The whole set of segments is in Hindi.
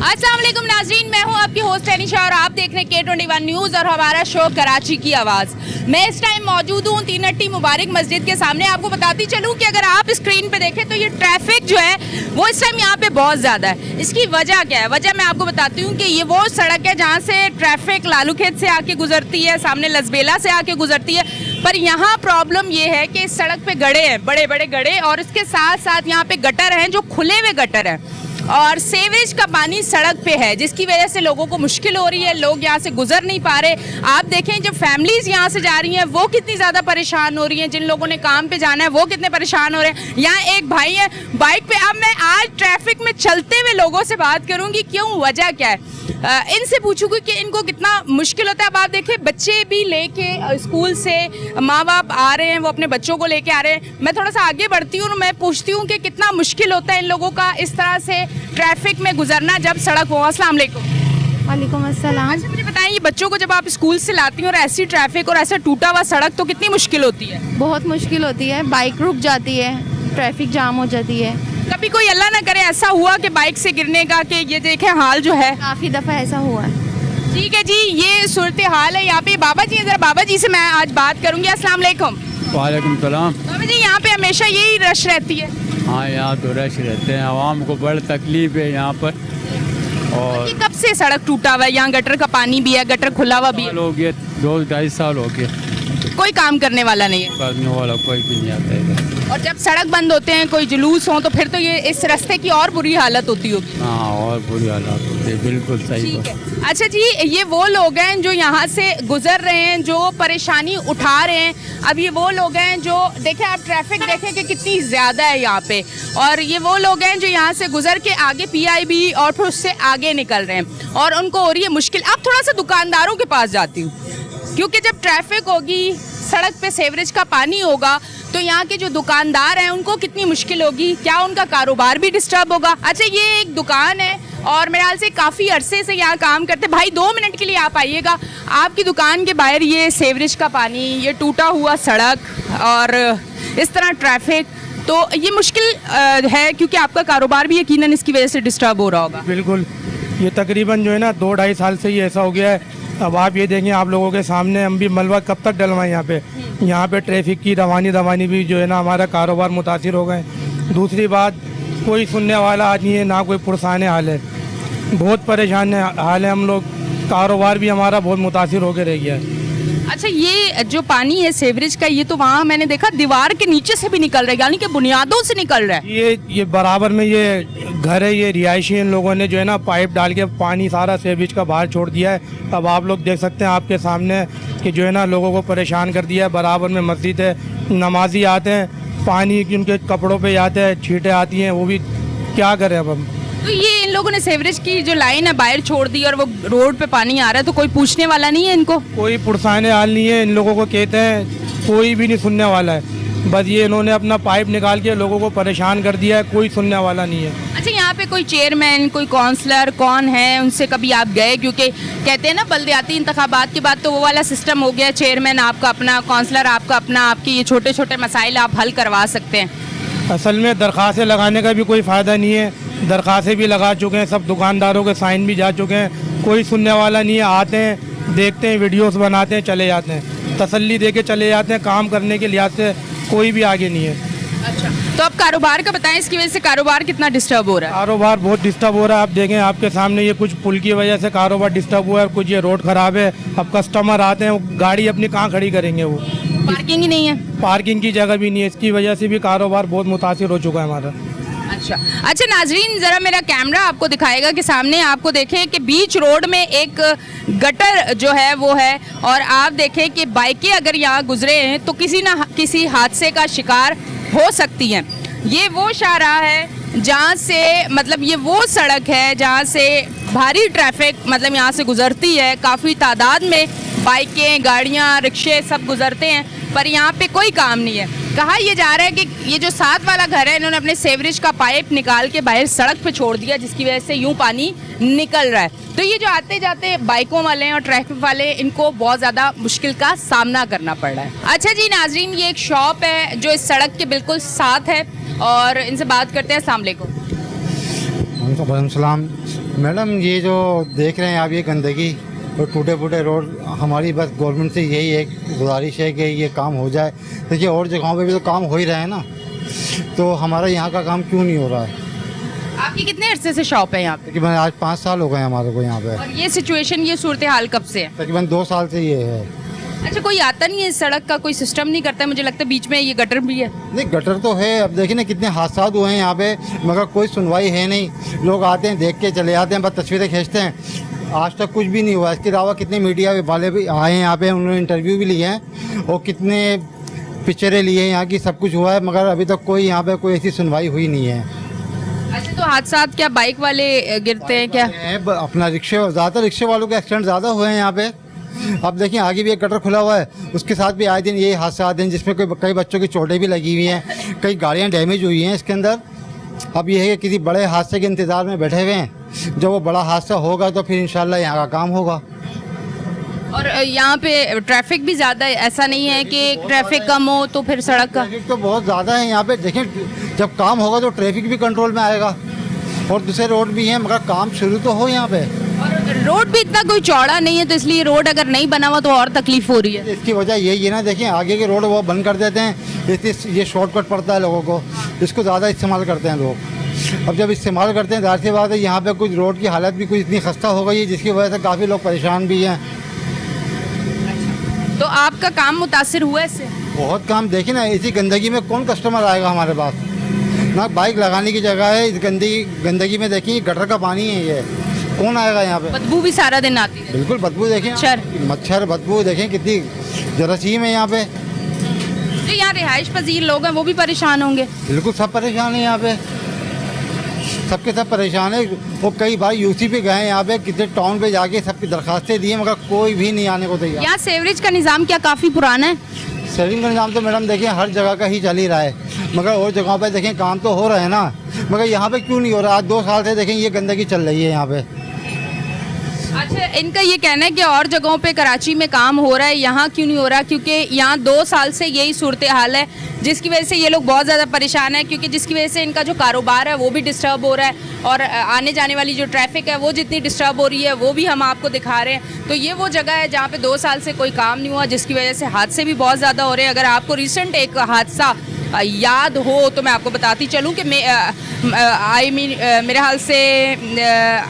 अस्सलाम वालेकुम नाज़रीन, मैं हूं आपकी होस्ट अनीशा और आप देख रहे हैं K21 न्यूज़ और हमारा शो कराची की आवाज़। मैं इस टाइम मौजूद हूं तीनट्टी मुबारक मस्जिद के सामने। आपको बताती चलूं कि अगर आप स्क्रीन पे देखें तो ये ट्रैफिक जो है वो इस टाइम यहाँ पे बहुत ज़्यादा है। इसकी वजह क्या है? वजह मैं आपको बताती हूँ कि ये वो सड़क है जहाँ से ट्रैफिक लालूखेत से आके गुजरती है, सामने लसबेला से आके गुजरती है। पर यहाँ प्रॉब्लम ये है कि इस सड़क पे गड्ढे हैं, बड़े बड़े गड्ढे, और इसके साथ साथ यहाँ पे गटर हैं जो खुले हुए गटर हैं और सीवरेज का पानी सड़क पे है, जिसकी वजह से लोगों को मुश्किल हो रही है। लोग यहाँ से गुजर नहीं पा रहे। आप देखें जब फैमिलीज यहाँ से जा रही हैं वो कितनी ज़्यादा परेशान हो रही हैं। जिन लोगों ने काम पे जाना है वो कितने परेशान हो रहे हैं। यहाँ एक भाई है बाइक पे। अब मैं आज ट्रैफिक में चलते हुए लोगों से बात करूँगी, क्यों, वजह क्या है, इनसे पूछूंगी कि इनको कितना मुश्किल होता है। अब आप देखें बच्चे भी लेके स्कूल से माँ बाप आ रहे हैं, वो अपने बच्चों को लेके आ रहे हैं। मैं थोड़ा सा आगे बढ़ती हूँ, मैं पूछती हूँ कि कितना मुश्किल होता है इन लोगों का इस तरह से ट्रैफिक में गुजरना जब सड़क हो। अस्सलाम वालेकुम। वालेकुम अस्सलाम। अच्छा मुझे बताएं, ये बच्चों को जब आप स्कूल से लाती हैं और ऐसी ट्रैफिक और ऐसा टूटा हुआ सड़क, तो कितनी मुश्किल होती है? बहुत मुश्किल होती है, बाइक रुक जाती है, ट्रैफिक जाम हो जाती है। कभी कोई अल्लाह ना करे ऐसा हुआ कि बाइक से गिरने का, कि ये देखें हाल जो है? काफ़ी दफ़ा ऐसा हुआ है। ठीक है जी, ये सूरत हाल है यहाँ पे। बाबा जी, जरा बाबा जी से मैं आज बात करूँगी। अस्सलाम वालेकुम। वालेकुम सलाम। बाबा जी, यहाँ पे हमेशा यही रश रहती है? हाँ, यहाँ तो रश रहते हैं, आवाम को बड़ी तकलीफ है यहाँ पर। और ये कब से सड़क टूटा हुआ है? यहाँ गटर का पानी भी है, गटर खुला हुआ भी है। हो गए 2-2.5 साल हो गए, कोई काम करने वाला नहीं है, करने वाला कोई भी नहीं आता है। और जब सड़क बंद होते हैं, कोई जुलूस हो, तो फिर तो ये इस रास्ते की और बुरी हालत होती होगी। हाँ, और बुरी हालत होती है, बिल्कुल सही ठीक बात। है। अच्छा जी, ये वो लोग हैं जो यहाँ से गुजर रहे हैं, जो परेशानी उठा रहे हैं। अब ये वो लोग हैं जो देखें, आप ट्रैफिक देखें कि कितनी ज़्यादा है यहाँ पे, और ये वो लोग हैं जो यहाँ से गुजर के आगे PIB और फिर उससे आगे निकल रहे हैं और उनको हो रही है मुश्किल। अब थोड़ा सा दुकानदारों के पास जाती हूँ, क्योंकि जब ट्रैफिक होगी, सड़क पे सीवरेज का पानी होगा, तो यहाँ के जो दुकानदार हैं उनको कितनी मुश्किल होगी, क्या उनका कारोबार भी डिस्टर्ब होगा। अच्छा, ये एक दुकान है और मेरे ख्याल से काफ़ी अरसे से यहाँ काम करते। भाई 2 मिनट के लिए आप आइएगा। आपकी दुकान के बाहर ये सीवरेज का पानी, ये टूटा हुआ सड़क और इस तरह ट्रैफिक, तो ये मुश्किल है, क्योंकि आपका कारोबार भी यकीनन इसकी वजह से डिस्टर्ब हो रहा होगा। बिल्कुल, ये तकरीबन जो है ना 2-2.5 साल से ही ऐसा हो गया है। अब आप ये देखें, आप लोगों के सामने, हम भी मलबा कब तक डलवाएं यहाँ पे ट्रैफिक की रवानी भी जो है ना, हमारा कारोबार मुतासिर हो गए। दूसरी बात, कोई सुनने वाला आदमी है ना, कोई पुरसाने हाल है, बहुत परेशान हाल है हम लोग। कारोबार भी हमारा बहुत मुतासिर होकर रह गया है। अच्छा, ये जो पानी है सीवरेज का, ये तो वहाँ मैंने देखा दीवार के नीचे से भी निकल रहा है, यानी कि बुनियादों से निकल रहा है। ये बराबर में ये घर है, ये रिहायशी, इन लोगों ने जो है ना पाइप डाल के पानी सारा सीवरेज का बाहर छोड़ दिया है। अब आप लोग देख सकते हैं आपके सामने कि जो है ना लोगों को परेशान कर दिया है। बराबर में मस्जिद है, नमाजी आते हैं, पानी उनके कपड़ों पे आते हैं, छींटें आती हैं, वो भी क्या करें अब हम। तो ये इन लोगों ने सीवरेज की जो लाइन है बाहर छोड़ दी और वो रोड पे पानी आ रहा है, तो कोई पूछने वाला नहीं है इनको? कोई पुरसाने हाल नहीं है, इन लोगों को कहते हैं, कोई भी नहीं सुनने वाला है। बस ये इन्होंने अपना पाइप निकाल के लोगों को परेशान कर दिया है, कोई सुनने वाला नहीं है। अच्छा, यहाँ पे कोई चेयरमैन, कोई काउंसलर कौन है, उनसे कभी आप गए? क्योंकि कहते हैं ना बल्दियाती इंतखाबात के बाद तो वो वाला सिस्टम हो गया, चेयरमैन आपका अपना, काउंसलर आपका अपना, आपके ये छोटे छोटे मसाइल आप हल करवा सकते हैं। असल में दरख्वास्तें लगाने का भी कोई फ़ायदा नहीं है। दरख्वास्तें भी लगा चुके हैं, सब दुकानदारों के साइन भी जा चुके हैं, कोई सुनने वाला नहीं है। आते हैं, देखते हैं, वीडियोस बनाते हैं, चले जाते हैं, तसल्ली दे के चले जाते हैं। काम करने के लिहाज से कोई भी आगे नहीं है। अच्छा, तो अब कारोबार का बताएं, इसकी वजह से कारोबार कितना डिस्टर्ब हो रहा है? कारोबार बहुत डिस्टर्ब हो रहा है। आप देखें, आपके सामने ये कुछ पुल की वजह से कारोबार डिस्टर्ब हुआ है, और कुछ ये रोड ख़राब है। अब कस्टमर आते हैं, वो गाड़ी अपनी कहाँ खड़ी करेंगे, वो पार्किंग ही नहीं है, पार्किंग की जगह भी नहीं है। इसकी वजह से भी कारोबार बहुत मुतासिर हो चुका है हमारा। अच्छा नाजरीन, ज़रा मेरा कैमरा आपको दिखाएगा कि सामने आपको देखें कि बीच रोड में एक गटर जो है वो है, और आप देखें कि बाइकें अगर यहाँ गुजरे हैं तो किसी ना किसी हादसे का शिकार हो सकती हैं। ये वो शाहराह है जहाँ से, मतलब ये वो सड़क है जहाँ से भारी ट्रैफिक मतलब यहाँ से गुजरती है। काफ़ी तादाद में बाइकें, गाड़ियाँ, रिक्शे सब गुजरते हैं, पर यहाँ पे कोई काम नहीं है। कहा यह जा रहा है कि ये जो साथ वाला घर है, इन्होंने अपने सीवरेज का पाइप निकाल के बाहर सड़क पे छोड़ दिया, जिसकी वजह से यूं पानी निकल रहा है। तो ये जो आते जाते बाइकों वाले हैं और ट्रैफिक वाले, इनको बहुत ज़्यादा मुश्किल का सामना करना पड़ रहा है। अच्छा जी नाजरीन, ये एक शॉप है जो इस सड़क के बिल्कुल साथ है और इनसे बात करते हैं। अस्सलाम वालेकुम। वालेकुम सलाम। मैडम ये जो देख रहे हैं आप, ये गंदगी और टूटे फूटे रोड, हमारी बस गवर्नमेंट से यही एक गुजारिश है कि ये काम हो जाए। देखिए और जगहों पे भी तो काम हो ही रहा है ना, तो हमारा यहाँ का काम क्यों नहीं हो रहा है? आपकी कितने अरसे से शॉप है यहाँ पे? तकरीबन आज 5 साल हो गए हमारे को यहाँ पे। और ये सिचुएशन, ये सूरत हाल कब से है? तकरीबन 2 साल से ये है। अच्छा, कोई आता नहीं है इस सड़क का, कोई सिस्टम नहीं करता है? मुझे लगता है बीच में ये गटर भी है। नहीं गटर तो है, अब देखिए ना कितने हादसा हुए हैं यहाँ पे, मगर कोई सुनवाई है नहीं। लोग आते हैं, देख के चले जाते हैं, बस तस्वीरें खींचते हैं। आज तक कुछ भी नहीं हुआ। इसके अलावा कितने मीडिया वाले भी आए हैं यहाँ पे, उन्होंने इंटरव्यू भी लिए हैं और कितने पिक्चरें लिए हैं यहाँ की, सब कुछ हुआ है, मगर अभी तक कोई यहाँ पे कोई ऐसी सुनवाई हुई नहीं है। अच्छा, तो हादसा क्या बाइक वाले गिरते हैं क्या? अपना ज़्यादातर रिक्शे वालों के एक्सीडेंट ज़्यादा हुए हैं यहाँ पे। अब देखिए आगे भी एक गटर खुला हुआ है, उसके साथ भी आए दिन यही हादसा आते हैं, जिसमें कई बच्चों की चोटें भी लगी हुई हैं, कई गाड़ियाँ डैमेज हुई हैं इसके अंदर। अब ये है कि किसी बड़े हादसे के इंतज़ार में बैठे हुए हैं। जब वो बड़ा हादसा होगा तो फिर इंशाल्लाह यहाँ का काम होगा। और यहाँ पे ट्रैफिक भी ज़्यादा है, ऐसा नहीं है कि ट्रैफिक कम हो तो फिर सड़क का? ट्रैफिक तो बहुत ज़्यादा है यहाँ पे। देखें जब काम होगा तो ट्रैफिक भी कंट्रोल में आएगा और दूसरे रोड भी हैं, मगर काम शुरू तो हो यहाँ पे। और रोड भी इतना कोई चौड़ा नहीं है, तो इसलिए रोड अगर नहीं बना हुआ तो और तकलीफ हो रही है। इसकी वजह यही है ना, देखिए आगे के रोड वो बंद कर देते हैं, इसलिए ये शॉर्टकट पड़ता है लोगों को, इसको ज़्यादा इस्तेमाल करते हैं लोग। अब जब इस्तेमाल करते हैं जाहिर सी बात है यहाँ पे कुछ रोड की हालत भी कुछ इतनी खस्ता हो गई है, जिसकी वजह से काफ़ी लोग परेशान भी हैं। तो आपका काम मुतासिर हुआ इससे? बहुत काम। देखिए ना इसी गंदगी में कौन कस्टमर आएगा हमारे पास ना, बाइक लगाने की जगह है, इस गंदगी में देखिए गटर का पानी है, ये कौन आएगा यहाँ पे? बदबू भी सारा दिन आती है। बिल्कुल बदबू, देखें मच्छर बदबू, देखें कितनी जरासीम है यहाँ पे। जो यहाँ रिहाइश पजीर लोग हैं वो भी परेशान होंगे? बिल्कुल सब परेशान है यहाँ पे, सबके सब परेशान है। वो कई बार यूसी पे गए यहाँ पे, कितने टाउन पे जाके सबकी दरखास्तें दी हैं, मगर कोई भी नहीं आने को तैयार। यहाँ सेवरेज का निज़ाम क्या काफ़ी पुराना है? सेविंग का निज़ाम तो मैडम देखिए हर जगह का ही चल ही रहा है, मगर और जगहों पे देखें काम तो हो रहा है ना, मगर यहाँ पे क्यों नहीं हो रहा? आज 2 साल से देखें ये गंदगी चल रही है यहाँ पे। अच्छा, इनका ये कहना है कि और जगहों पे कराची में काम हो रहा है, यहाँ क्यों नहीं हो रहा? क्योंकि यहाँ 2 साल से यही सूरत हाल है, जिसकी वजह से ये लोग बहुत ज़्यादा परेशान हैं, क्योंकि जिसकी वजह से इनका जो कारोबार है वो भी डिस्टर्ब हो रहा है और आने जाने वाली जो ट्रैफिक है वो जितनी डिस्टर्ब हो रही है वो भी हम आपको दिखा रहे हैं। तो ये वो जगह है जहाँ पे 2 साल से कोई काम नहीं हुआ, जिसकी वजह से हादसे भी बहुत ज़्यादा हो रहे हैं। अगर आपको रिसेंट एक हादसा याद हो तो मैं आपको बताती चलूँ कि मेरे हाल से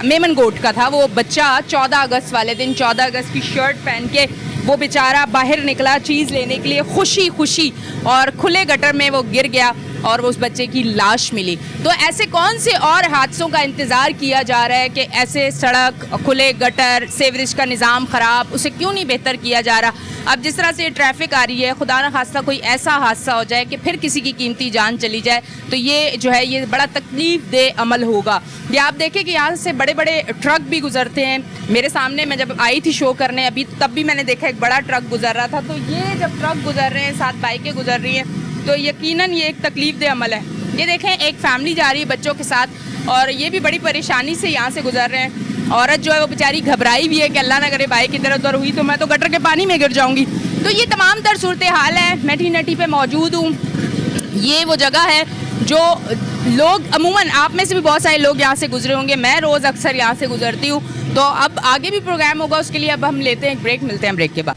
मेमन गोट का था वो बच्चा। 14 अगस्त वाले दिन 14 अगस्त की शर्ट पहन के वो बेचारा बाहर निकला चीज़ लेने के लिए, खुशी खुशी, और खुले गटर में वो गिर गया और वो उस बच्चे की लाश मिली। तो ऐसे कौन से और हादसों का इंतज़ार किया जा रहा है कि ऐसे सड़क, खुले गटर, सेवरेज का निज़ाम ख़राब, उसे क्यों नहीं बेहतर किया जा रहा? अब जिस तरह से ट्रैफिक आ रही है, खुदा न खास्ता कोई ऐसा हादसा हो जाए कि फिर किसी की कीमती जान चली जाए, तो ये जो है ये बड़ा तकलीफ दे अमल होगा। ये आप देखें कि यहाँ से बड़े बड़े ट्रक भी गुजरते हैं। मेरे सामने मैं जब आई थी शो करने अभी, तब भी मैंने देखा एक बड़ा ट्रक गुजर रहा था। तो ये जब ट्रक गुजर रहे हैं, साथ बाइकें गुजर रही हैं, तो यकीनन ये एक तकलीफ दे अमल है। ये देखें एक फैमिली जा रही है बच्चों के साथ, और ये भी बड़ी परेशानी से यहाँ से गुजर रहे हैं। औरत जो है वो बेचारी घबराई भी है कि अल्लाह ना करे बाइक इधर उधर हुई तो मैं तो गटर के पानी में गिर जाऊंगी। तो ये तमाम तर सूरत हाल है। मैं टी नटी पे मौजूद हूँ। ये वो जगह है जो लोग अमूमन, आप में से भी बहुत सारे लोग यहाँ से गुजरे होंगे, मैं रोज़ अक्सर यहाँ से गुजरती हूँ। तो अब आगे भी प्रोग्राम होगा, उसके लिए अब हम लेते हैं एक ब्रेक, मिलते हैं ब्रेक के बाद।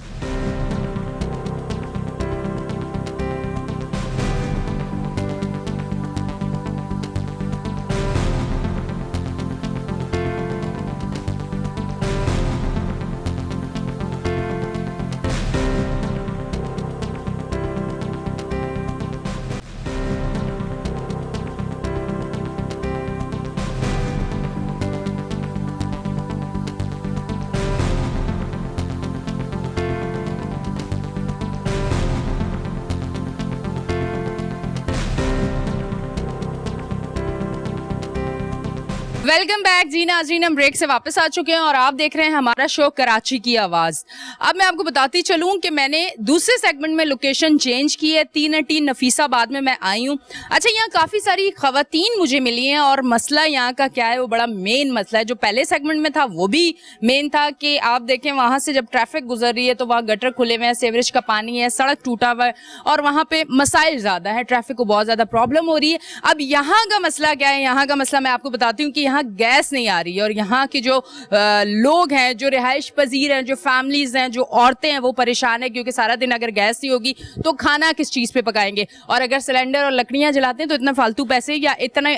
वेलकम बैक जी नाज़रीन, हम ब्रेक से वापस आ चुके हैं और आप देख रहे हैं हमारा शो कराची की आवाज़। अब मैं आपको बताती चलूं कि मैंने दूसरे सेगमेंट में लोकेशन चेंज की है। टी नफीसाबाद में मैं आई हूं। अच्छा, यहाँ काफ़ी सारी ख़वातीन मुझे मिली हैं और मसला यहाँ का क्या है, वो बड़ा मेन मसला है। जो पहले सेगमेंट में था वो भी मेन था कि आप देखें वहाँ से जब ट्रैफिक गुजर रही है तो वहाँ गटर खुले हुए हैं, सीवरेज का पानी है, सड़क टूटा हुआ है और वहाँ पे मसाइल ज़्यादा है, ट्रैफिक को बहुत ज़्यादा प्रॉब्लम हो रही है। अब यहाँ का मसला क्या है? यहाँ का मसला मैं आपको बताती हूँ कि यहाँ गैस नहीं आ रही है और यहाँ के जो लोग हैं, जो रिहाइश पजीर हैं, जो फैमिलीज हैं, जो औरतें हैं, वो परेशान है क्योंकि सारा दिन अगर गैस नहीं होगी तो खाना किस चीज़ पे पकाएंगे। और अगर सिलेंडर और लकड़ियाँ जलाते हैं तो इतना फालतू पैसे या इतना,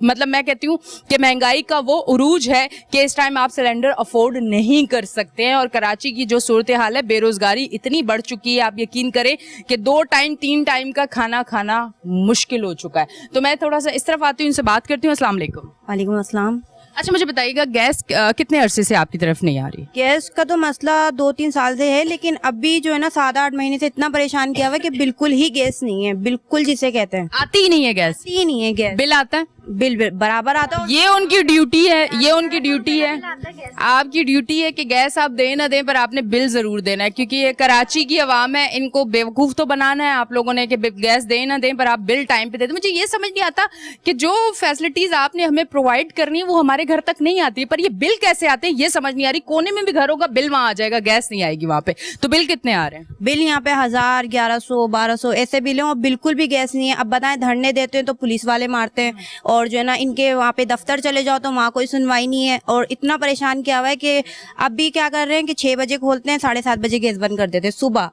मतलब मैं कहती हूँ कि महंगाई का वो उरूज है कि इस टाइम आप सिलेंडर अफोर्ड नहीं कर सकते हैं। और कराची की जो सूरत हाल है, बेरोजगारी इतनी बढ़ चुकी है, आप यकीन करें कि 2 टाइम 3 टाइम का खाना खाना मुश्किल हो चुका है। तो मैं थोड़ा सा इस तरफ आती हूँ, इनसे बात करती हूँ। अस्सलाम वालेकुम। वालेकुम अस्सलाम। अच्छा, मुझे बताइएगा गैस कितने अरसे से आपकी तरफ नहीं आ रही? गैस का तो मसला 2-3 साल से है, लेकिन अभी जो है ना 7-8 महीने से इतना परेशान किया हुआ है कि बिल्कुल ही गैस नहीं है, बिल्कुल जिसे कहते हैं आती ही नहीं है गैस। आती ही नहीं है गैस। बिल आता है? बिल बराबर आता है। ये उनकी ड्यूटी है, ये उनकी ड्यूटी है। आपकी ड्यूटी है कि गैस आप दें ना दें पर आपने बिल जरूर देना है, क्योंकि ये कराची की आवाम है, इनको बेवकूफ तो बनाना है आप लोगों ने कि गैस दें ना दें पर आप बिल टाइम पे देते। मुझे ये समझ नहीं आता कि जो फैसिलिटीज आपने हमें प्रोवाइड करनी है वो हमारे घर तक नहीं आती, पर ये बिल कैसे आते हैं ये समझ नहीं आ रही। कोने में भी घर होगा, बिल वहां आ जाएगा, गैस नहीं आएगी वहां पे। तो बिल कितने आ रहे हैं? बिल यहाँ पे 1000, 1100, 1200 ऐसे बिल हैं और बिल्कुल भी गैस नहीं है। अब बताएं, धरने देते हैं तो पुलिस वाले मारते हैं और जो है ना इनके वहाँ पे दफ्तर चले जाओ तो वहाँ कोई सुनवाई नहीं है। और इतना परेशान किया हुआ है कि अब भी क्या कर रहे हैं कि 6 बजे खोलते हैं, 7:30 बजे गैस बंद कर देते हैं सुबह।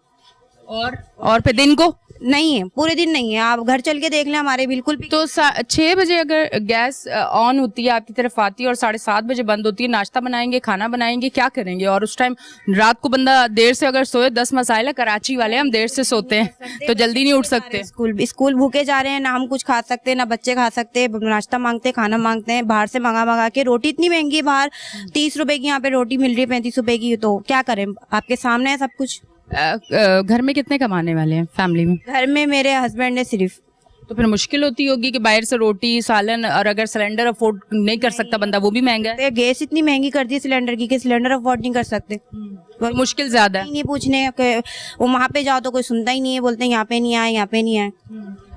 और फिर दिन को नहीं है, पूरे दिन नहीं है। आप घर चल के देख लें, हमारे बिल्कुल भी। तो 6 बजे अगर गैस ऑन होती है, आपकी तरफ आती है और 7:30 बजे बंद होती है, नाश्ता बनाएंगे, खाना बनाएंगे, क्या करेंगे? और उस टाइम रात को बंदा देर से अगर सोए, 10 मसाइल है, कराची वाले हम देर से सोते हैं तो जल्दी नहीं उठ सकते। स्कूल भूखे जा रहे हैं, ना हम कुछ खा सकते, ना बच्चे खा सकते, नाश्ता मांगते, खाना मांगते हैं, बाहर से मंगा के। रोटी इतनी महंगी है बाहर, 30 रुपए की यहाँ पे रोटी मिल रही है, 35 रुपए की। तो क्या करें, आपके सामने है सब कुछ। घर में कितने कमाने वाले हैं फैमिली में? घर में मेरे हस्बैंड है सिर्फ। तो फिर मुश्किल होती होगी कि बाहर से रोटी सालन, और अगर सिलेंडर अफोर्ड नहीं कर सकता बंदा, वो भी महंगा है। गैस इतनी महंगी कर दी सिलेंडर की कि सिलेंडर अफोर्ड नहीं कर सकते। तो मुश्किल ज्यादा है। नहीं पूछने के, वो वहाँ पे जाओ तो कोई सुनता ही नहीं है, बोलते हैं यहाँ पे नहीं आए, यहाँ पे नहीं आए।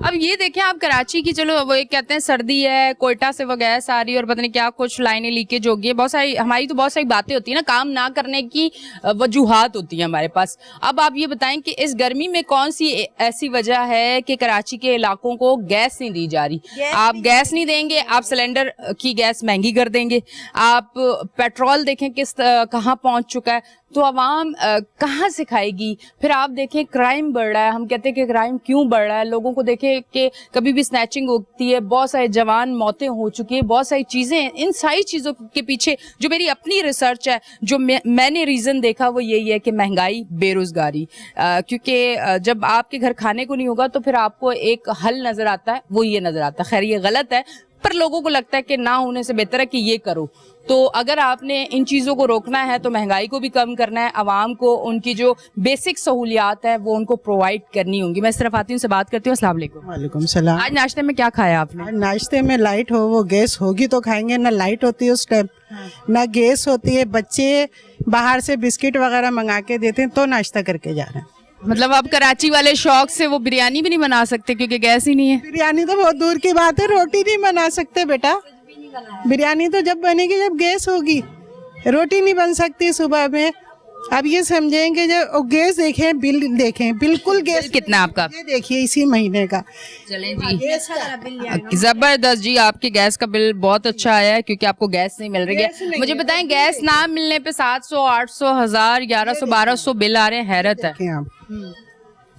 अब ये देखें आप कराची की, चलो वो एक कहते हैं सर्दी है, कोयटा से वो गैस आ रही है और पता नहीं क्या कुछ लाइनें लीकेज होगी है, बहुत सारी हमारी तो बहुत सारी बातें होती है ना, काम ना करने की वजूहात होती है हमारे पास। अब आप ये बताएं कि इस गर्मी में कौन सी ऐसी वजह है कि कराची के इलाकों को गैस नहीं दी जा रही? आप गैस नहीं देंगे, आप सिलेंडर की गैस महंगी कर देंगे, आप पेट्रोल देखें किस कहाँ पहुंच चुका है, तो आवाम कहाँ से खाएगी? फिर आप देखें क्राइम बढ़ रहा है, हम कहते हैं कि क्राइम क्यों बढ़ रहा है, लोगों को देखें कि कभी भी स्नैचिंग होती है, बहुत सारे जवान मौतें हो चुकी है, बहुत सारी चीजें। इन सारी चीजों के पीछे जो मेरी अपनी रिसर्च है, जो मैंने रीजन देखा, वो यही है कि महंगाई, बेरोजगारी। क्योंकि जब आपके घर खाने को नहीं होगा तो फिर आपको एक हल नजर आता है, वो ये नजर आता है। खैर ये गलत है, पर लोगों को लगता है कि ना होने से बेहतर है कि ये करो। तो अगर आपने इन चीज़ों को रोकना है तो महंगाई को भी कम करना है, आवाम को उनकी जो बेसिक सहूलियात है वो उनको प्रोवाइड करनी होंगी। मैं सिर्फ आती हूँ से बात करती हूँ। अस्सलाम वालेकुम। वालेकुम सलाम। आज नाश्ते में क्या खाया आपने? आज नाश्ते में लाइट हो, वो गैस होगी तो खाएंगे, ना लाइट होती है उस टाइम, ना गैस होती है। बच्चे बाहर से बिस्किट वगैरह मंगा के देते हैं तो नाश्ता करके जा रहे हैं। मतलब आप कराची वाले शौक से वो बिरयानी भी नहीं बना सकते क्योंकि गैस ही नहीं है? बिरयानी तो बहुत दूर की बात है, रोटी नहीं बना सकते बेटा। बिरयानी तो जब बनेगी जब गैस होगी, रोटी नहीं बन सकती सुबह में। अब ये समझेंगे जब गैस देखें, बिल देखें, बिल्कुल गैस कितना आपका? ये देखिए इसी महीने का। चलें जी, जबरदस्त जी, आपके गैस का बिल बहुत अच्छा आया है क्योंकि आपको गैस नहीं मिल रही है। मुझे बताएं, गैस ना मिलने पे 700, 800, 1000, 1100, 1200 बिल आ रहे हैं, हैरत है।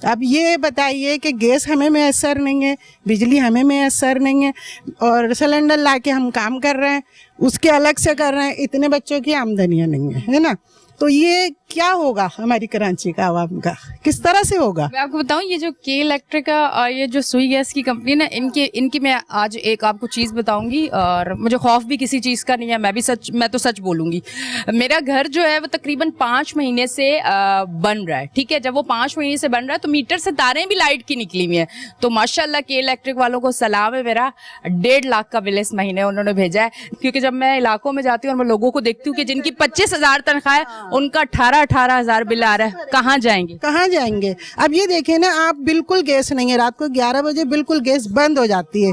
अब ये बताइए कि गैस हमें मैसर नहीं है, बिजली हमें मैसर नहीं है, और सिलेंडर लाके हम काम कर रहे हैं, उसके अलग से कर रहे हैं, इतने बच्चों की आमदनियाँ नहीं है ना। तो ये क्या होगा हमारी कराची का आवाम का, किस तरह से होगा? मैं आपको बताऊं, ये जो के इलेक्ट्रिक और ये जो सुई गैस की कंपनी ना, इनकी मैं आज एक आपको चीज़ बताऊंगी और मुझे खौफ भी किसी चीज़ का नहीं है। मैं तो सच बोलूंगी। मेरा घर जो है वो तकरीबन 5 महीने से बन रहा है, ठीक है। जब वो 5 महीने से बन रहा है तो मीटर से तारें भी लाइट की निकली हुई हैं। तो माशाल्लाह के इलेक्ट्रिक वालों को सलाम है मेरा। 1.5 लाख का बिल इस महीने उन्होंने भेजा है। क्योंकि जब मैं इलाकों में जाती हूँ और मैं लोगों को देखती हूँ कि जिनकी 25,000 तनख्वाह है, उनका 18,000 बिल आ रहा है। कहाँ जाएंगे? कहाँ जाएंगे? अब ये देखें ना आप, बिल्कुल गैस नहीं है। रात को 11 बजे बिल्कुल गैस बंद हो जाती है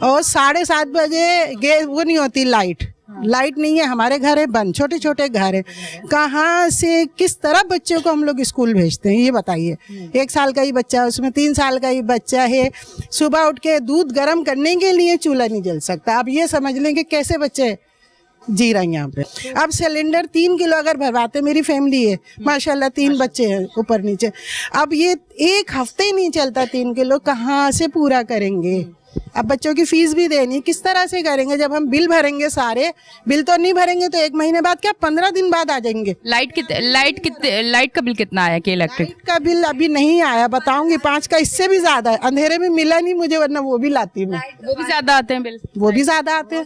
और 7:30 बजे गैस वो नहीं होती लाइट, लाइट नहीं है, हमारे घर है बंद, छोटे छोटे घर है, कहाँ से किस तरह बच्चों को हम लोग स्कूल भेजते हैं ये बताइए। 1 साल का ही बच्चा है, उसमें 3 साल का ही बच्चा है, सुबह उठ के दूध गर्म करने के लिए चूल्हा नहीं जल सकता। अब ये समझ लें कि कैसे बच्चे जी रहे हैं यहाँ पे। अब सिलेंडर 3 किलो अगर भरवाते, मेरी फैमिली है माशाल्लाह, 3 बच्चे हैं ऊपर नीचे, अब ये 1 हफ्ते ही नहीं चलता 3 किलो, कहाँ से पूरा करेंगे। अब बच्चों की फीस भी देनी, किस तरह से करेंगे। जब हम बिल भरेंगे, सारे बिल तो नहीं भरेंगे तो 1 महीने बाद क्या 15 दिन बाद आ जाएंगे। लाइट का बिल कितना आया कि इलेक्ट्रिक लाइट का बिल अभी नहीं आया, बताऊंगी 5 का, इससे भी ज्यादा है। अंधेरे में मिला नहीं मुझे, वरना वो भी लाती मैं। वो भी ज्यादा आते हैं बिल, वो भी ज्यादा आते हैं।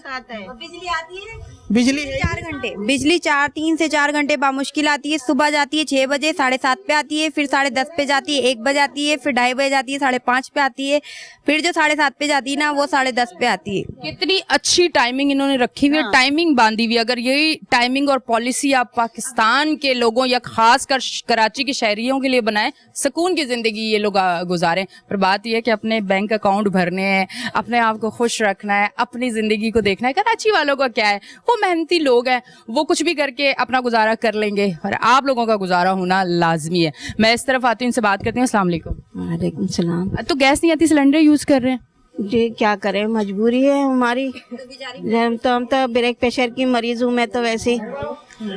बिजली आती है, बिजली 4 घंटे, बिजली 3 से 4 घंटे बामुश्किल आती है। सुबह जाती है 6 बजे, 7:30 पे आती है, फिर 10:30 पे जाती है, 1 बजे आती है, फिर 2:30 बजे जाती है, 5:30 पे आती है, फिर जो 7:30 पे जाती है ना वो 10:30 पे आती है। कितनी अच्छी टाइमिंग इन्होंने रखी हुई है, टाइमिंग बांधी हुई है। अगर यही टाइमिंग और पॉलिसी आप पाकिस्तान के लोगों या खास कर कराची के शहरियों के लिए बनाए, सुकून की जिंदगी ये लोग गुजारें। पर बात यह है कि अपने बैंक अकाउंट भरने हैं, अपने आप को खुश रखना है, अपनी जिंदगी को देखना है। कराची वालों का क्या है, वो मेहनती लोग हैं, वो कुछ भी करके अपना गुजारा कर लेंगे, और आप लोगों का गुजारा होना लाजमी है। मैं इस तरफ आती हूँ, इनसे बात करती हूँ। अस्सलाम वालेकुम। वालेकुम सलाम। तो गैस नहीं आती, सिलेंडर यूज कर रहे हैं जी, क्या करें, मजबूरी है हमारी। हम तो ब्लड प्रेशर की मरीज हूँ मैं तो वैसे,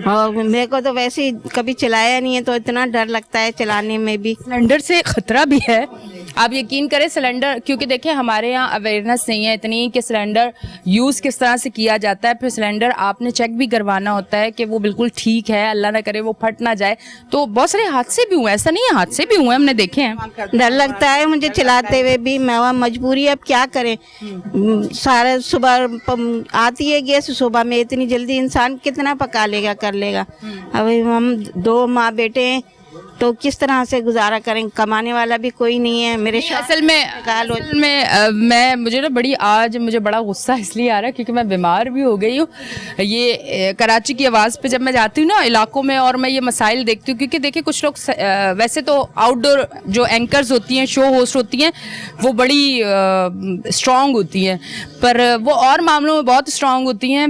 और मेरे को तो वैसे ही कभी चलाया नहीं है तो इतना डर लगता है चलाने में भी। सिलेंडर से खतरा भी है, आप यकीन करें। सिलेंडर, क्योंकि देखिए हमारे यहाँ अवेयरनेस नहीं है इतनी कि सिलेंडर यूज़ किस तरह से किया जाता है। फिर सिलेंडर आपने चेक भी करवाना होता है कि वो बिल्कुल ठीक है, अल्लाह ना करे वो फट ना जाए। तो बहुत सारे हादसे भी हुए, ऐसा नहीं है, हादसे भी हुए, हमने देखे हैं। डर लगता है मुझे चलाते हुए भी। मैं मजबूरी है, अब क्या करें। सारे सुबह आती है गैस, सुबह में इतनी जल्दी इंसान कितना पका लेगा, कर लेगा। अब हम 2 माँ बेटे हैं तो किस तरह से गुजारा करें, कमाने वाला भी कोई नहीं है। मेरे असल में मुझे ना मुझे बड़ा गुस्सा इसलिए आ रहा है क्योंकि मैं बीमार भी हो गई हूँ। ये कराची की आवाज़ पे जब मैं जाती हूँ ना इलाकों में, और मैं ये मसाइल देखती हूँ, क्योंकि देखिए कुछ लोग वैसे तो आउटडोर जो एंकर्स होती हैं, शो होस्ट होती हैं, वो बड़ी स्ट्रांग होती हैं, पर वो और मामलों में बहुत स्ट्रांग होती हैं।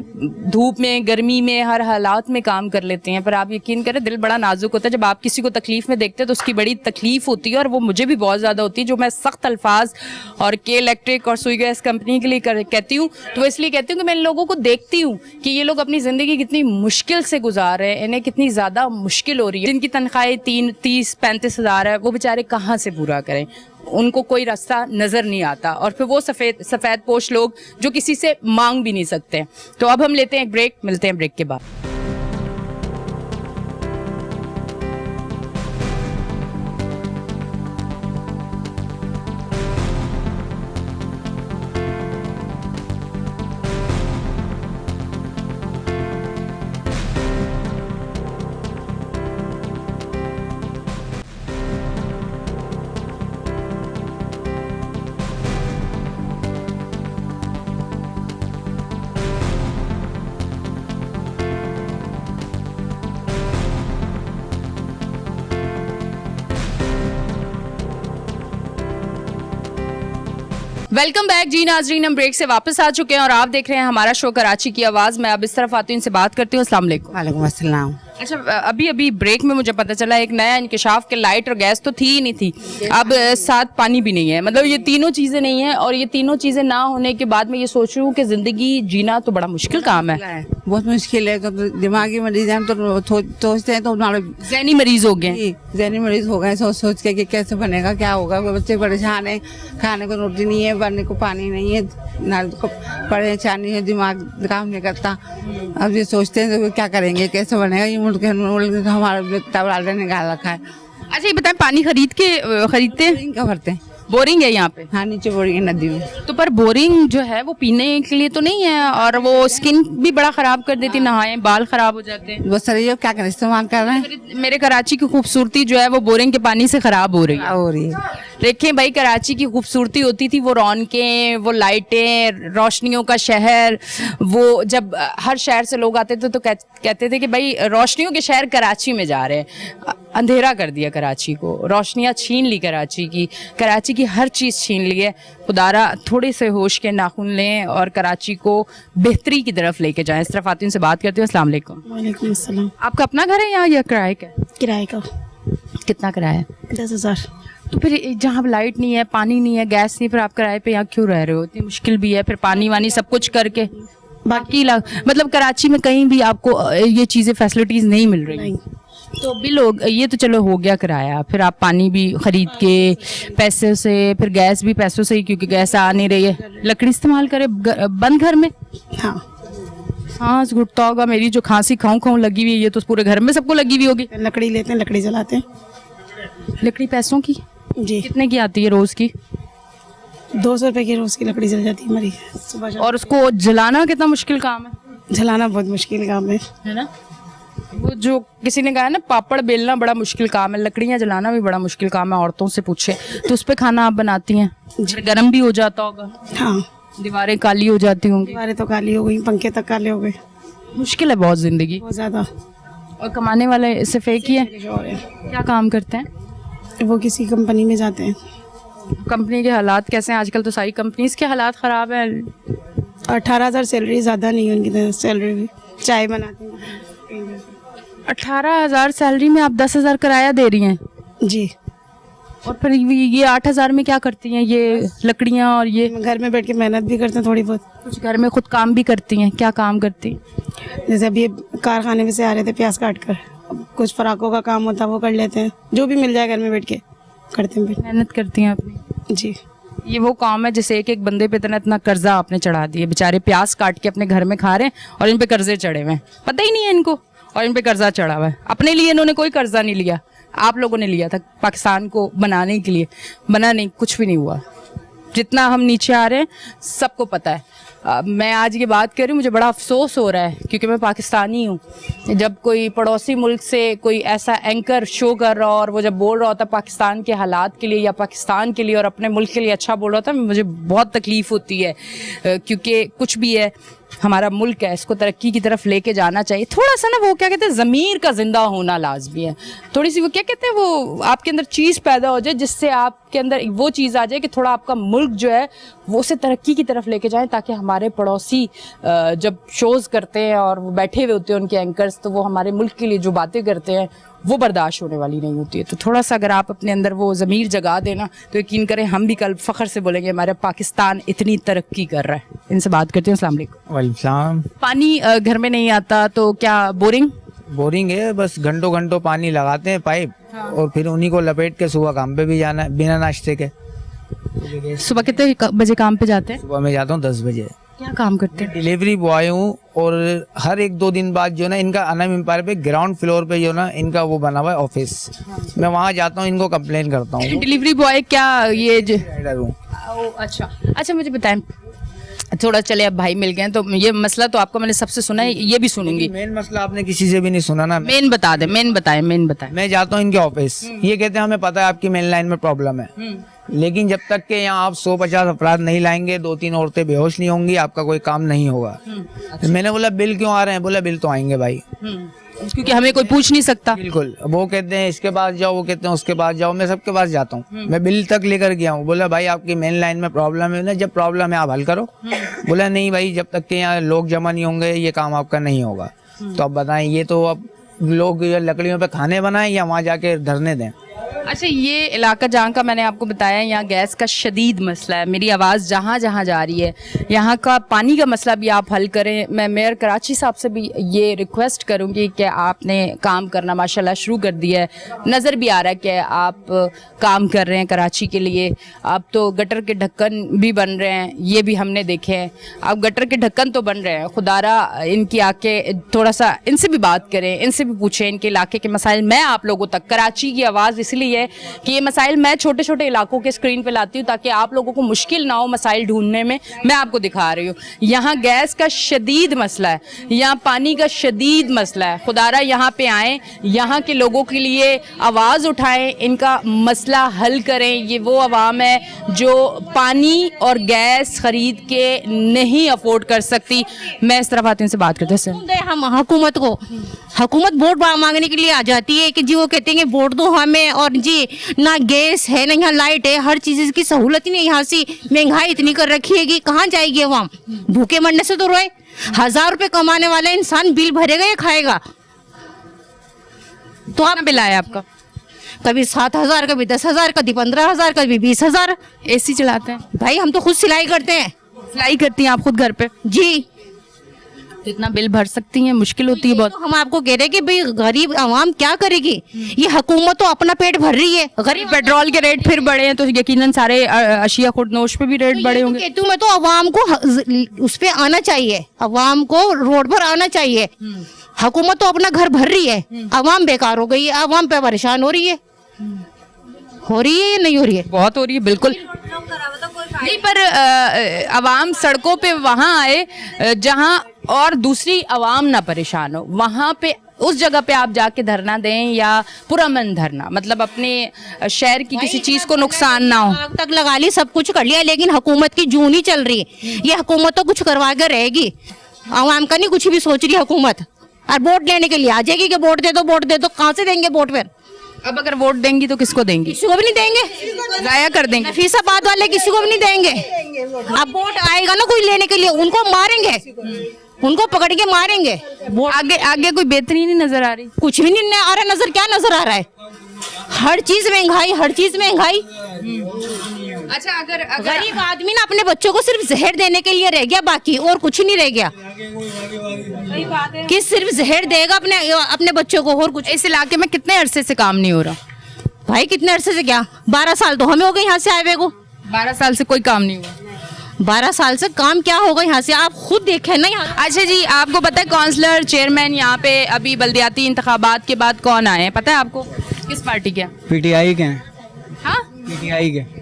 धूप में, गर्मी में, हर हालात में काम कर लेते हैं। पर आप यकीन करें, दिल बड़ा नाजुक होता है जब आप किसी को तकलीफ में देखते हैं, तो उसकी बड़ी तकलीफ होती है, और वो मुझे भी बहुत ज़्यादा होती है। जो मैं सख्त अल्फाज और के इलेक्ट्रिक और सुई गैस कंपनी के लिए कहती हूँ, तो वो इसलिए कहती हूँ कि मैं इन लोगों को देखती हूँ कि ये लोग अपनी ज़िंदगी कितनी मुश्किल से गुजार रहे हैं, इन्हें कितनी ज़्यादा मुश्किल हो रही है। जिनकी तनख्वाहें 30-35 हज़ार है, वो बेचारे कहाँ से पूरा करें, उनको कोई रास्ता नज़र नहीं आता। और फिर वो सफ़ेद पोश लोग जो किसी से मांग भी नहीं सकते। तो अब हम लेते हैं एक ब्रेक, मिलते हैं ब्रेक के बाद। वेलकम बैक जी नाजरीन, हम ब्रेक से वापस आ चुके हैं और आप देख रहे हैं हमारा शो कराची की आवाज़। मैं अब इस तरफ आती हूँ, इनसे बात करती हूँ। अस्सलाम वालेकुम। वालेकुम अस्सलाम। अच्छा, अभी ब्रेक में मुझे पता चला एक नया इंकशाफ के लाइट और गैस तो थी ही नहीं थी, अब साथ पानी भी नहीं है। मतलब ये तीनों चीज़ें नहीं है, और ये तीनों चीज़ें ना होने के बाद मैं ये सोच रही हूँ कि ज़िंदगी जीना तो बड़ा मुश्किल काम है। बहुत मुश्किल है। तो दिमागी मरीज हैं तो सोचते हैं तो ज़हनी मरीज हो गए, ज़हनी मरीज हो गए, सोच सोच के कि कैसे बनेगा, क्या होगा। बच्चे परेशान है, खाने को रोटी नहीं है, भरने को पानी नहीं है, ना परेशानी है, दिमाग काम नहीं करता। अब ये सोचते हैं तो क्या करेंगे, कैसे बनेगा। ये मुल्क हमारा तबाल निकाल रखा है। अच्छा ये बताएं, पानी खरीदते हैं? क्या भरते हैं? बोरिंग है यहाँ पे? हाँ, नीचे बोरिंग है नदी में। तो पर बोरिंग जो है वो पीने के लिए तो नहीं है, और वो स्किन भी बड़ा खराब कर देती, नहाए बाल खराब हो जाते हैं। बहुत सारे ये क्या करें, इस्तेमाल कर रहे हैं। मेरे कराची की खूबसूरती जो है वो बोरिंग के पानी से खराब हो रही है। देखें भाई, कराची की खूबसूरती होती थी वो रौनकें, वो लाइटें, रोशनियों का शहर। वो जब हर शहर से लोग आते थे तो कहते थे कि भाई रोशनियों के शहर कराची में जा रहे हैं। अंधेरा कर दिया कराची को, रोशनियाँ छीन ली कराची की हर चीज़ छीन ली है। खुदारा थोड़े से होश के नाखून लें और कराची को बेहतरी की तरफ लेके जाएं। इस तरफ आती से बात करती हूँ। अस्सलाम वालेकुम। वालेकुम अस्सलाम। आपका अपना घर है यहाँ या किराए का? किराए का। कितना किराया है? 10,000। तो फिर जहाँ लाइट नहीं है, पानी नहीं है, गैस नहीं, फिर आप किराए पे यहाँ क्यों रह रहे हो? इतनी मुश्किल भी है, फिर पानी वानी सब कुछ करके बाकी मतलब कराची में कहीं भी आपको ये चीज़ें फैसिलिटीज़ नहीं मिल रही? नहीं। तो बिल हो, ये तो चलो हो गया किराया, फिर आप पानी भी खरीद के पैसे से, फिर गैस भी पैसों से ही, क्योंकि गैस आ नहीं रही है। लकड़ी इस्तेमाल करें बंद घर में। हाँ। सांस घुटता होगा। मेरी जो खांसी खाऊं लगी हुई है, ये तो पूरे घर में सबको लगी हुई होगी। लकड़ी लेते हैं, लकड़ी जलाते हैं। लकड़ी पैसों की? जी। कितने की आती है रोज की? 200 रुपए की रोज की लकड़ी जल जाती है हमारी सुबह। और उसको जलाना कितना मुश्किल काम है? जलाना बहुत मुश्किल काम है ना? वो जो किसी ने कहा है ना, पापड़ बेलना बड़ा मुश्किल काम है, लकड़ियाँ जलाना भी बड़ा मुश्किल काम है। औरतों से पूछे तो उस पे खाना आप बनाती हैं, गर्म भी हो जाता होगा। हाँ। दीवारें काली हो जाती होंगी। दीवारें तो काली हो गई, पंखे तक काले हो गए। मुश्किल है बहुत जिंदगी, बहुत ज्यादा। और कमाने वाले सिर्फ एक ही है। क्या काम करते हैं वो? किसी कंपनी में जाते हैं। कंपनी के हालात कैसे हैं आजकल? तो सारी कंपनीज के हालात ख़राब हैं। 18,000 सैलरी, ज़्यादा नहीं है उनकी सैलरी भी। चाय बनाते हैं। 18,000 सैलरी में आप 10,000 किराया दे रही हैं? जी। और फिर ये 8,000 में क्या करती हैं? ये लकड़ियाँ और ये घर में बैठ के मेहनत भी करते हैं थोड़ी बहुत। कुछ घर में खुद काम भी करती हैं? क्या काम करती हैं? जैसे अभी कारखाने में से आ रहे थे प्याज काट कर, कुछ फ्राकों का काम होता है वो कर लेते हैं, जो भी मिल जाए घर में बैठ के करते हैं। मेहनत करती हैं अपनी। जी। ये वो काम है जैसे एक बंदे पे इतना कर्जा आपने चढ़ा दिया, बेचारे प्याज काट के अपने घर में खा रहे हैं और इन पे कर्जे चढ़े हुए हैं, पता ही नहीं है इनको, और इन पे कर्जा चढ़ा हुआ है। अपने लिए इन्होंने कोई कर्जा नहीं लिया, आप लोगों ने लिया था पाकिस्तान को बनाने के लिए। बना नहीं, कुछ भी नहीं हुआ। जितना हम नीचे आ रहे हैं सबको पता है। मैं आज ये बात कर रही हूँ, मुझे बड़ा अफसोस हो रहा है क्योंकि मैं पाकिस्तानी हूँ। जब कोई पड़ोसी मुल्क से कोई ऐसा एंकर शो कर रहा और वो जब बोल रहा होता पाकिस्तान के हालात के लिए या पाकिस्तान के लिए और अपने मुल्क के लिए अच्छा बोल रहा था, मुझे बहुत तकलीफ़ होती है क्योंकि कुछ भी है, हमारा मुल्क है, इसको तरक्की की तरफ लेके जाना चाहिए। थोड़ा सा ना वो क्या कहते हैं, ज़मीर का जिंदा होना लाजमी है। थोड़ी सी वो क्या कहते हैं, वो आपके अंदर चीज़ पैदा हो जाए जिससे आपके अंदर वो चीज़ आ जाए कि थोड़ा आपका मुल्क जो है वो उसे तरक्की की तरफ लेके जाएं, ताकि हमारे पड़ोसी जब शोज़ करते हैं और वो बैठे हुए होते हैं उनके एंकर्स, तो वो हमारे मुल्क के लिए जो बातें करते हैं वो बर्दाश्त होने वाली नहीं होती है। तो थोड़ा सा अगर आप अपने अंदर वो ज़मीर जगा देना तो यकीन करें हम भी कल फ़ख्र से बोलेंगे हमारा पाकिस्तान इतनी तरक्की कर रहा है। इनसे बात करते हैं। अस्सलाम वालेकुम। वालेकुम। पानी घर में नहीं आता तो क्या बोरिंग है, बस घंटों घंटों पानी लगाते हैं पाइप। हाँ। और फिर उन्हीं को लपेट के सुबह काम पे भी जाना है बिना नाश्ते के। सुबह कितने बजे काम पे जाते हैं? सुबह मैं जाता हूँ 10 बजे। क्या काम करते हैं? डिलीवरी बॉय हूँ और हर 1-2 दिन बाद जो ना इनका अनम एम्पायर पे ग्राउंड फ्लोर पे जो ना इनका वो बना हुआ है ऑफिस। हाँ। मैं वहाँ जाता हूँ, इनको कंप्लेन करता हूँ। डिलीवरी बॉय क्या ये राइडर हूँ। अच्छा मुझे बताएं, थोड़ा चले अब भाई मिल गए तो ये मसला तो आपको मैंने सबसे सुना है, ये भी सुनूंगी। मेन मसला आपने किसी से भी नहीं सुना ना। मेन बता दे, मेन बताएं। मैं जाता हूँ इनके ऑफिस, ये कहते हैं हमें पता है आपकी मेन लाइन में प्रॉब्लम है, लेकिन जब तक के यहाँ आप 150 अफराद नहीं लाएंगे, 2-3 औरतें बेहोश नहीं होंगी, आपका कोई काम नहीं होगा। तो मैंने बोला बिल क्यों आ रहे हैं? बोला बिल तो आएंगे भाई, क्योंकि हमें कोई पूछ नहीं सकता। बिल्कुल। वो कहते हैं इसके पास जाओ, वो कहते हैं उसके पास जाओ, मैं सबके पास जाता हूँ। मैं बिल तक लेकर गया हूँ। बोला भाई आपकी मेन लाइन में प्रॉब्लम है ना, जब प्रॉब्लम है आप हल करो। बोला नहीं भाई, जब तक के यहाँ लोग जमा नहीं होंगे ये काम आपका नहीं होगा। तो अब बताएं, ये तो अब लोग लकड़ियों पे खाने बनाएं या वहाँ जाके धरने दें? अच्छा, ये इलाका जहाँ का मैंने आपको बताया, यहाँ गैस का शदीद मसला है। मेरी आवाज़ जहाँ जहाँ जा रही है, यहाँ का पानी का मसला भी आप हल करें। मैं मेयर कराची साहब से भी ये रिक्वेस्ट करूँगी कि आपने काम करना माशाल्लाह शुरू कर दिया है, नज़र भी आ रहा है कि आप काम कर रहे हैं कराची के लिए। आप तो गटर के ढक्कन भी बन रहे हैं, ये भी हमने देखे हैं। आप गटर के ढक्कन तो बन रहे हैं, खुदारा इनकी आके थोड़ा सा इनसे भी बात करें, इनसे भी पूछें इनके इलाके के मसाइल। मैं आप लोगों तक कराची की आवाज़ इसलिए यही है कि ये मसाइल मैं छोटे छोटे इलाकों के स्क्रीन पे लाती हूँ ताकि आप लोगों को मुश्किल ना हो मसाइल ढूंढने में। मैं आपको दिखा रही हूँ, यहाँ गैस का शदीद मसला है, यहाँ पानी का शदीद मसला है। खुदारा यहाँ पे आएँ, यहाँ के लोगों के लिए आवाज़ उठाएं, इनका मसला हल करें। ये वो आवाम है जो पानी और गैस खरीद के नहीं अफोर्ड कर सकती। मैं इस तरफ आती हूँ, से बात करते हैं। हम हुकूमत को, हुकूमत वोट मांगने के लिए आ जाती है कि जी वो कहते हैं वोट दो हमें, और जी ना गैस है ना यहाँ लाइट है, हर चीज़ की सहूलत ही नहीं। यहाँ से महंगाई इतनी कर रखी है कि कहाँ जाएगी अवाम, भूखे मरने से तो रोए। 1000 रुपये कमाने वाला इंसान बिल भरेगा या खाएगा? तो आप बिल आया आपका? कभी 7000, कभी 10,000, कभी 15,000, कभी 20,000। एसी चलाते हैं भाई हम तो खुद सिलाई करते हैं। सिलाई करती हैं आप खुद घर पे? जी। तो इतना बिल भर सकती हैं? मुश्किल होती है बहुत। तो हम आपको कह रहे हैं कि भाई गरीब आवाम क्या करेगी? ये हुकूमत तो अपना पेट भर रही है। गरीब पेट्रोल के रेट फिर बढ़े हैं तो यकीनन सारे अशिया खुर्दनोश पे भी रेट बढ़े होंगे। कहती हूँ मैं तो आवाम को उस पे आना चाहिए, आवाम को रोड पर आना चाहिए। हुकूमत तो अपना घर भर रही है, आवाम बेकार हो गई है, आवाम पे परेशान हो रही है। हो रही है या नहीं हो रही है? बहुत हो रही है, बिल्कुल नहीं। पर आवाम सड़कों पे वहाँ आए जहाँ और दूसरी आवाम ना परेशान हो, वहाँ पे उस जगह पे आप जाके धरना दें या पुरअमन धरना, मतलब अपने शहर की किसी चीज को नुकसान ना हो। आग तक लगा ली, सब कुछ कर लिया, लेकिन हुकूमत की जून ही चल रही है। ये हुकूमत तो कुछ करवा कर रहेगी, आवाम का नहीं कुछ भी सोच रही हुकूमत। और वोट लेने के लिए आ जाएगी कि वोट दे दो वोट दे दो। कहाँ से देंगे वोट? फिर अब अगर वोट देंगी तो किसको देंगी? किसी को भी नहीं देंगे, जाया कर देंगे। नफीसाबाद वाले किसी को भी नहीं देंगे। अब वोट आएगा ना कोई लेने के लिए, उनको मारेंगे, उनको पकड़ के मारेंगे। आगे आगे कोई बेहतरी नहीं नजर आ रही? कुछ भी नहीं आ रहा नजर। क्या नजर आ रहा है? हर चीज महंगाई, हर चीज महंगाई। अच्छा, अगर गरीब आदमी ना अपने बच्चों को सिर्फ जहर देने के लिए रह गया, बाकी और कुछ नहीं रह गया। कि सिर्फ जहर देगा अपने बच्चों को, और कुछ। इस इलाके में कितने अरसे से काम नहीं हो रहा? भाई कितने अरसे से? क्या 12 साल तो हमें हो गए यहाँ से आए हुए को। 12 साल से कोई काम नहीं हुआ? 12 साल से काम क्या होगा यहाँ से? आप खुद देखें ना यहाँ। अच्छा जी, आपको पता है काउंसलर चेयरमैन यहाँ पे अभी बल्दियाती इंतखाबात के बाद कौन आए हैं? पता है आपको? किस पार्टी के? पीटीआई के हैं। हाँ, पीटीआई के।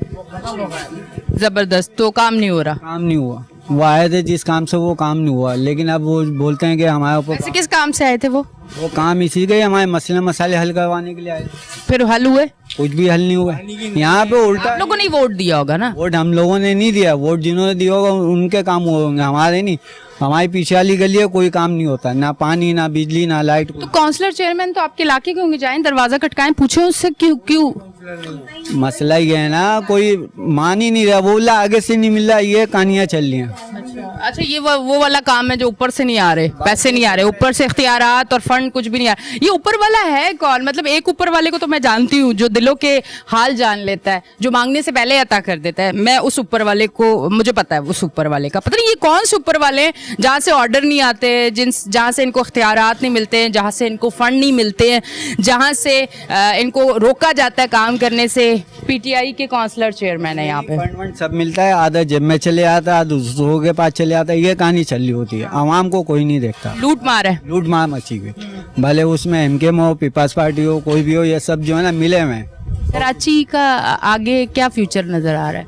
जबरदस्त। तो काम नहीं हो रहा? काम नहीं हुआ, वो आए थे जिस काम से वो काम नहीं हुआ, लेकिन अब वो बोलते हैं कि हमारे ऊपर। ऐसे किस काम से आए थे वो? वो काम इसी के हमारे मसले हल करवाने के लिए आए। फिर हल हुए? कुछ भी हल नहीं हुआ। यहाँ पे उल्टा आप लोगों ने वोट दिया होगा ना? वोट हम लोगों ने नहीं दिया, वोट जिन्होंने दिया होगा उनके काम हुए होंगे, हमारे नहीं। हमारी पीछे वाली गली है, कोई काम नहीं होता, ना पानी ना बिजली ना लाइट। तो काउंसलर चेयरमैन तो आपके इलाके के होंगे, जाएं दरवाजा खटकाएं, पूछें उससे क्यों क्यों? मसला ये है ना, कोई मान ही नहीं रहा, बोला आगे से नहीं मिल रहा, ये कहानियां चल रही हैं। अच्छा, ये वो वाला काम है जो ऊपर से नहीं आ रहे, पैसे नहीं आ रहे, ऊपर से इख्तियारात और फंड कुछ भी नहीं आ रहा। ये ऊपर वाला है कौन? मतलब एक ऊपर वाले को तो मैं जानती हूँ जो दिलों के हाल जान लेता है, जो मांगने से पहले अता कर देता है। मैं उस ऊपर वाले को, मुझे पता है उस ऊपर वाले का। पता नहीं ये कौन से ऊपर वाले हैं जहाँ से ऑर्डर नहीं आते, जहाँ से इनको इख्तियारात नहीं मिलते हैं, जहाँ से इनको फंड नहीं मिलते हैं, जहाँ से इनको रोका जाता है काम करने से। पीटीआई के काउंसलर चेयरमैन है यहाँ पे। फंड सब मिलता है, आधा जेब में चले आता है, दूसरों के पास चले आता है, ये कहानी चल रही होती है। आवाम को कोई नहीं देखता। लूट मार है, लूट मार मची हुई, भले उसमें एमकेएम हो, पीपल्स पार्टी हो, कोई भी हो, ये सब जो है ना मिले हुए। कराची का आगे क्या फ्यूचर नजर आ रहा है?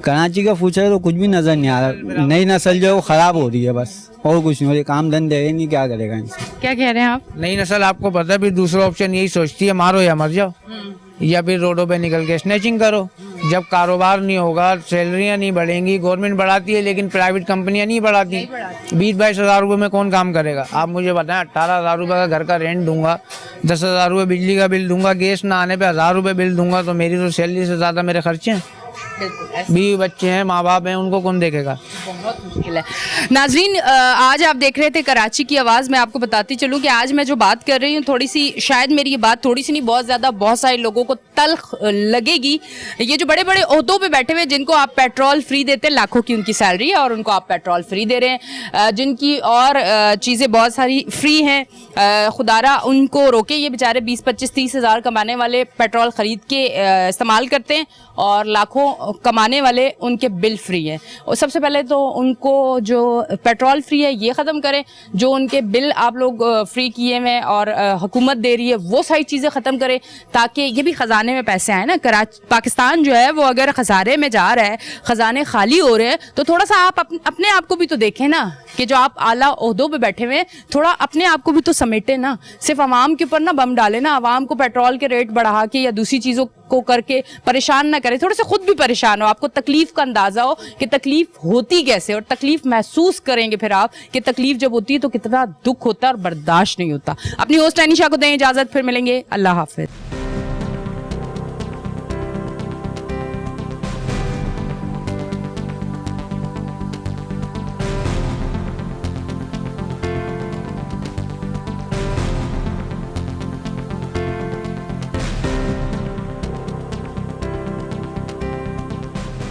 कराची का फ्यूचर तो कुछ भी नजर नहीं आ रहा। नई नस्ल जो है वो खराब हो रही है, बस और कुछ नहीं हो रही। काम धंधे है नहीं, क्या करेगा इंसान? क्या कह रहे हैं आप? नई नस्ल आपको पता है, फिर दूसरा ऑप्शन यही सोचती है मारो या मर जाओ, या फिर रोडों पे निकल के स्नैचिंग करो। जब कारोबार नहीं होगा, सैलरियाँ नहीं बढ़ेंगी, गवर्नमेंट बढ़ाती है लेकिन प्राइवेट कंपनियां नहीं बढ़ाती। 20-22 हज़ार रुपये में कौन काम करेगा? आप मुझे बताएं, 18,000 रुपये का घर का रेंट दूंगा, 10,000 रुपये बिजली का बिल दूंगा, गैस ना आने पे 1,000 रुपये बिल दूंगा, तो मेरी तो सैलरी से ज़्यादा मेरे खर्चे हैं। बीवी बच्चे हैं, माँ बाप हैं, उनको कौन देखेगा? बहुत मुश्किल है। नाजरीन, आज आप देख रहे थे कराची की आवाज़। मैं आपको बताती चलूँ कि आज मैं जो बात कर रही हूँ, थोड़ी सी, शायद मेरी ये बात थोड़ी सी नहीं, बहुत ज़्यादा, बहुत सारे लोगों को तल्ख लगेगी। ये जो बड़े बड़े ओहदों पे बैठे हुए, जिनको आप पेट्रोल फ्री देते हैं, लाखों की उनकी सैलरी है और उनको आप पेट्रोल फ्री दे रहे हैं, जिनकी और चीज़ें बहुत सारी फ्री हैं, खुदारा उनको रोके। ये बेचारे 20-25-30 हज़ार कमाने वाले पेट्रोल ख़रीद के इस्तेमाल करते हैं और लाखों कमाने वाले उनके बिल फ्री हैं। और सबसे पहले तो उनको जो पेट्रोल फ्री है ये ख़त्म करें, जो उनके बिल आप लोग फ्री किए हुए और हुकूमत दे रही है वो सारी चीज़ें ख़त्म करें, ताकि ये भी ख़जाने में पैसे आए ना। पाकिस्तान जो है वो अगर खसारे में जा रहा है, ख़जाने खाली हो रहे हैं, तो थोड़ा सा आप अपने आप को भी तो देखें ना, कि जो आप आला ओहदों पे बैठे हुए हैं, थोड़ा अपने आप को भी तो समेटे ना। सिर्फ आवाम के ऊपर ना बम डाले ना, आवाम को पेट्रोल के रेट बढ़ा के या दूसरी चीज़ों को करके परेशान ना करें। थोड़ा सा खुद भी परेशान हो, आपको तकलीफ का अंदाजा हो कि तकलीफ होती कैसे, और तकलीफ महसूस करेंगे फिर आप कि तकलीफ जब होती है तो कितना दुख होता है और बर्दाश्त नहीं होता। अपनी होस्ट एनिशा को दें इजाजत, फिर मिलेंगे। अल्लाह हाफिज।